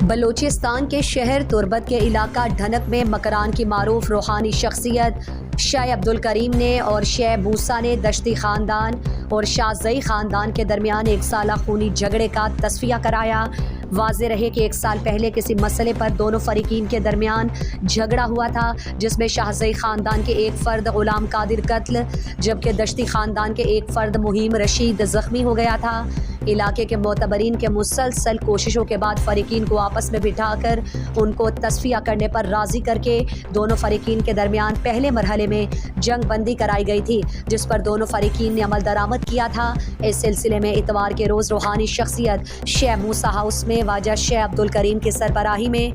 بلوچستان کے شہر تربت کے علاقہ ڈھنک میں مکران کی معروف روحانی شخصیت شیخ عبدالکریم نے اور شیخ موسیٰ نے دشتی خاندان اور شاہزئی خاندان کے درمیان ایک سالہ خونی جھگڑے کا تصفیہ کرایا۔ واضح رہے کہ ایک سال پہلے کسی مسئلے پر دونوں فریقین کے درمیان جھگڑا ہوا تھا، جس میں شاہزئی خاندان کے ایک فرد غلام قادر قتل جبکہ دشتی خاندان کے ایک فرد مہیم رشید زخمی ہو گیا تھا۔ علاقے کے معتبرین کے مسلسل کوششوں کے بعد فریقین کو آپس میں بٹھا کر ان کو تصفیہ کرنے پر راضی کر کے دونوں فریقین کے درمیان پہلے مرحلے میں جنگ بندی کرائی گئی تھی، جس پر دونوں فریقین نے عمل درآمد کیا تھا۔ اس سلسلے میں اتوار کے روز روحانی شخصیت شیخ موسیٰ ہاؤس میں واجہ شیخ عبدالکریم کی سربراہی میں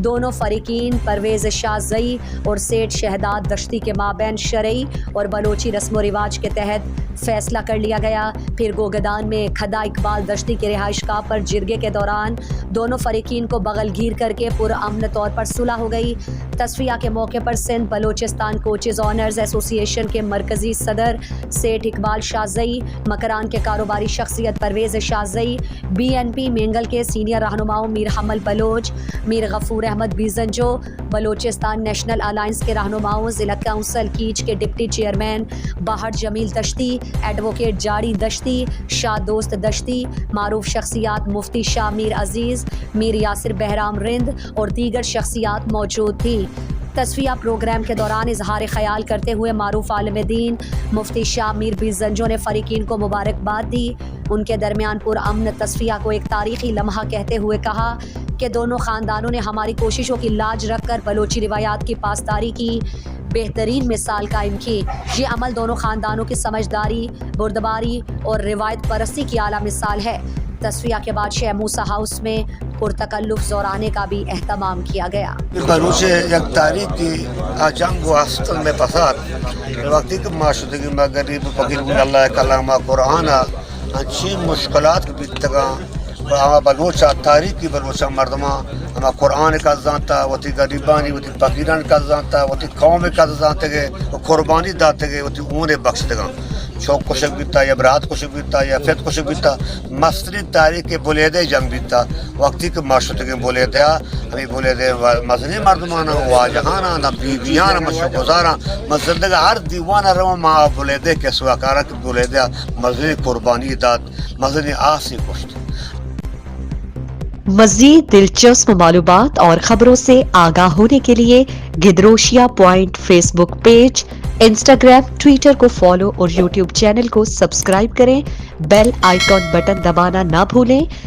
دونوں فریقین پرویز شاہزئی اور سیٹھ شہداد دشتی کے مابین شرعی اور بلوچی رسم و رواج کے تحت فیصلہ کر لیا گیا۔ پھر گوگدان میں کھدا اقبال دشتی کے رہائش گاہ پر جرگے کے دوران دونوں فریقین کو بغل گیر کر کے پرامن طور پر صلح ہو گئی۔ تصفیہ کے موقع پر سندھ بلوچستان کوچز آنرز ایسوسی ایشن کے مرکزی صدر سیٹھ اقبال شاہزئی، مکران کے کاروباری شخصیت پرویز شاہزئی، BNP مینگل کے سینئر رہنماؤں میر حمل بلوچ، میر غفور احمد بیزنجو، بلوچستان نیشنل الائنس کے رہنماؤں، ضلع کونسل کیچ کے ڈپٹی چیئرمین باہٹ جمیل دشتی، ایڈوکیٹ جاڑی دشتی، شاہ دوست دشتی، معروف شخصیات مفتی شاہ میر عزیز، میر یاسر بہرام رند اور دیگر شخصیات موجود تھی۔ تصفیہ پروگرام کے دوران اظہار خیال کرتے ہوئے معروف عالم دین مفتی شاہ میر بیزنجو نے فریقین کو مبارکباد دی۔ ان کے درمیان پرامن تصفیہ کو ایک تاریخی لمحہ کہتے ہوئے کہا کہ دونوں خاندانوں نے ہماری کوششوں کی لاج رکھ کر بلوچی روایات کی پاسداری کی بہترین مثال قائم کی۔ یہ عمل دونوں خاندانوں کی سمجھداری، بردباری اور روایت پرستی کی اعلیٰ مثال ہے۔ تصفیہ کے بعد شیخ موسیٰ ہاؤس میں پرتکلف زورانے کا بھی اہتمام کیا گیا۔ بلوچ یک تاریخ کی جنگ و ہستن میں فساد وقتی کہ معاشرتی غریب فقیر اللہ کلامہ قرآن انچی مشکلات کی بیتگاں ہما بلوچہ تاریخ کی بلوچہ مردمہ ہما قرآن کا زانتا وتی غریبانی وتی فقیران کا زانتا وتی قوم کا زانتے گئے قربانی داتے گئے وتی اونے بخش دگاں شوق کشک بیتا یا برات کشک بیتا یا فت کشک بیتا مصری تاریخ کے بولیدے جنگ بیتا وقتی کے معاشرت کے بولیدے ہمیں بولیدے مذہنی مردمانا واجہانا نہ بیویانا مشوق گزارا مزدگا ہر دیوانا رو ماں بولیدے کے سواکارا کے بولیدے مذہنی قربانی داد مذہنی آسی کشت۔ مزید دلچسپ معلومات اور خبروں سے آگاہ ہونے کے لیے Gedrosia point Facebook page, Instagram, Twitter کو فالو اور یوٹیوب چینل کو سبسکرائب کریں۔ بیل آئیکن بٹن دبانا نہ بھولیں